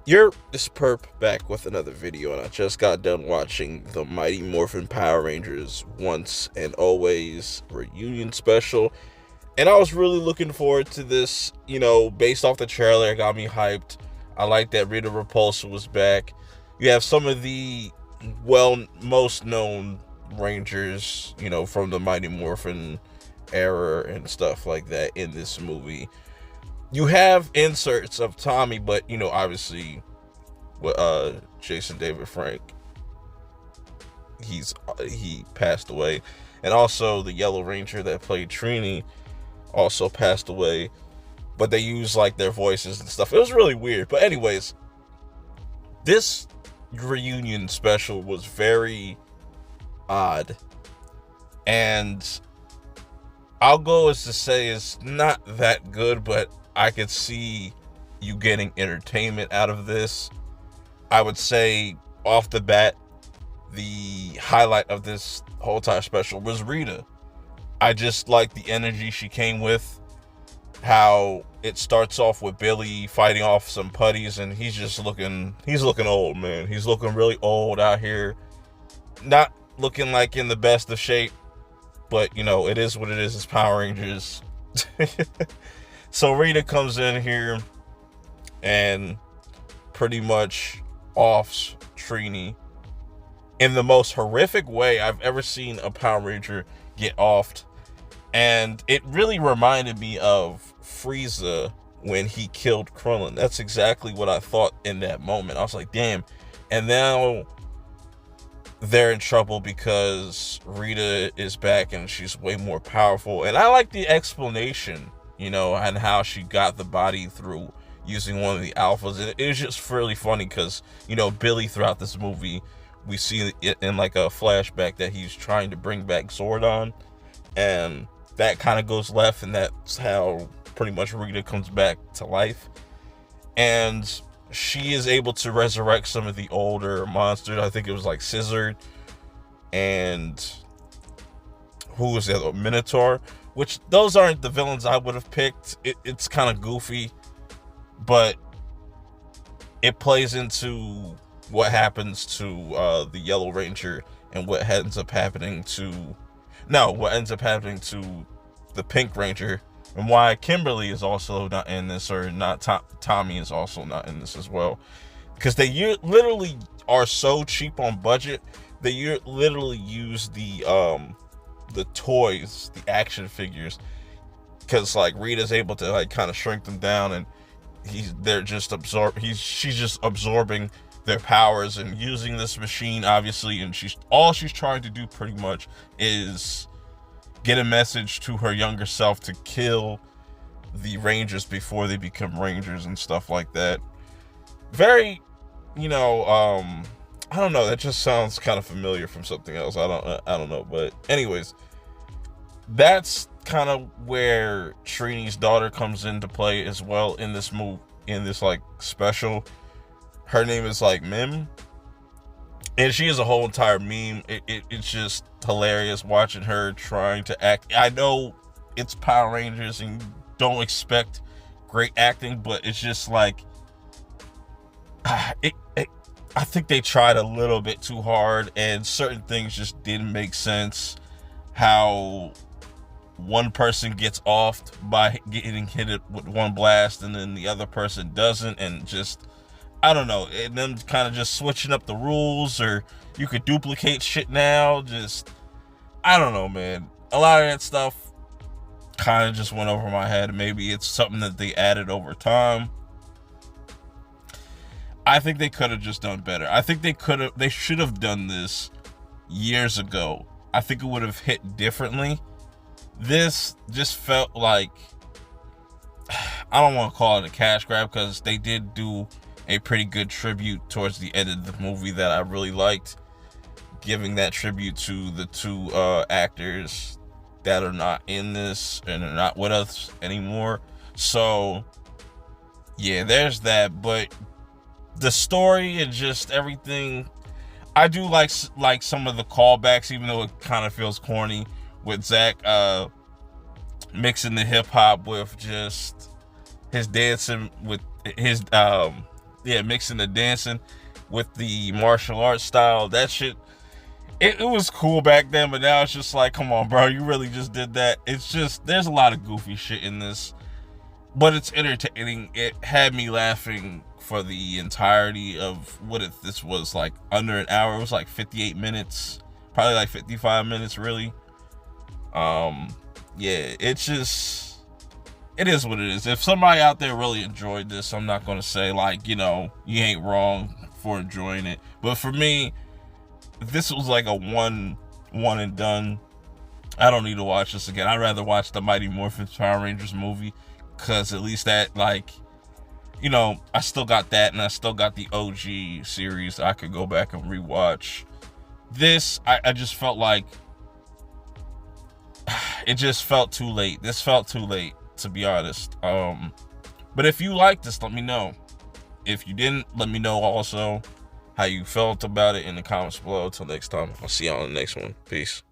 You're this perp back with another video, and I just got done watching the Mighty Morphin Power Rangers Once and Always reunion special, and I was really looking forward to this. Based off the trailer, it got me hyped. I like that Rita Repulsa was back. You have some of the most known Rangers, from the Mighty Morphin era and stuff like that in this movie. You have inserts of Tommy, but obviously with Jason David Frank, he passed away, and also the Yellow Ranger that played Trini also passed away. But they use like their voices and stuff. It was really weird. But anyways, this reunion special was very odd, and I'll go as to say it's not that good, but I could see you getting entertainment out of this. I would say off the bat, the highlight of this whole entire special was Rita. I just like the energy she came with. How it starts off with Billy fighting off some putties, and he's looking old, man. He's looking really old out here. Not looking like in the best of shape, but it is what it is. It's Power Rangers. So Rita comes in here and pretty much offs Trini in the most horrific way I've ever seen a Power Ranger get offed. And it really reminded me of Frieza when he killed Krillin. That's exactly what I thought in that moment. I was like, damn. And now they're in trouble because Rita is back and she's way more powerful. And I like the explanation, and how she got the body through using one of the alphas. And it was just really funny because, Billy throughout this movie, we see it in like a flashback that he's trying to bring back Zordon. And that kind of goes left, and that's how pretty much Rita comes back to life. And she is able to resurrect some of the older monsters. I think it was like Scissor and who was the other? Minotaur, which those aren't the villains I would have picked. It's kind of goofy, but it plays into what happens to the Yellow Ranger and what ends up happening to the Pink Ranger, and why Kimberly is also not in this, or not Tommy is also not in this as well, because they literally are so cheap on budget. They literally use the toys, the action figures, because like Rita's able to like kind of shrink them down, and she's just absorbing their powers and using this machine, obviously, and she's trying to do pretty much is get a message to her younger self to kill the Rangers before they become Rangers and stuff like that. Very, I don't know, that just sounds kind of familiar from something else. I don't know, but anyways, that's kind of where Trini's daughter comes into play as well in this like special. Her name is like Mim, and she is a whole entire meme. It's just hilarious watching her trying to act. I know it's Power Rangers and you don't expect great acting, but it's just like I think they tried a little bit too hard, and certain things just didn't make sense. How one person gets offed by getting hit with one blast, and then the other person doesn't, and just I don't know, and then kind of just switching up the rules, or you could duplicate shit now. Just, I don't know, man. A lot of that stuff kind of just went over my head. Maybe it's something that they added over time. I think they could have just done better. I think they should have done this years ago. I think it would have hit differently. This just felt like, I don't want to call it a cash grab, because they did do a pretty good tribute towards the end of the movie that I really liked, giving that tribute to the two actors that are not in this and are not with us anymore. So yeah, there's that. But the story and just everything, I do like some of the callbacks, even though it kind of feels corny, with Zach mixing the hip hop with just his dancing with his yeah, mixing the dancing with the martial arts style. That shit, it was cool back then, but now it's just like, come on, bro, you really just did that. It's just, there's a lot of goofy shit in this, but it's entertaining. It had me laughing for the entirety of this was like under an hour. It was like 58 minutes, probably like 55 minutes, really. Yeah, it's just, it is what it is. If somebody out there really enjoyed this, I'm not going to say like, you ain't wrong for enjoying it. But for me, this was like a one and done. I don't need to watch this again. I'd rather watch the Mighty Morphin Power Rangers movie, because at least that, like, I still got that, and I still got the OG series I could go back and rewatch. This, I just felt like it just felt too late. This felt too late, to be honest. But if you liked this, let me know. If you didn't, let me know also how you felt about it in the comments below. Until next time, I'll see you on the next one. Peace.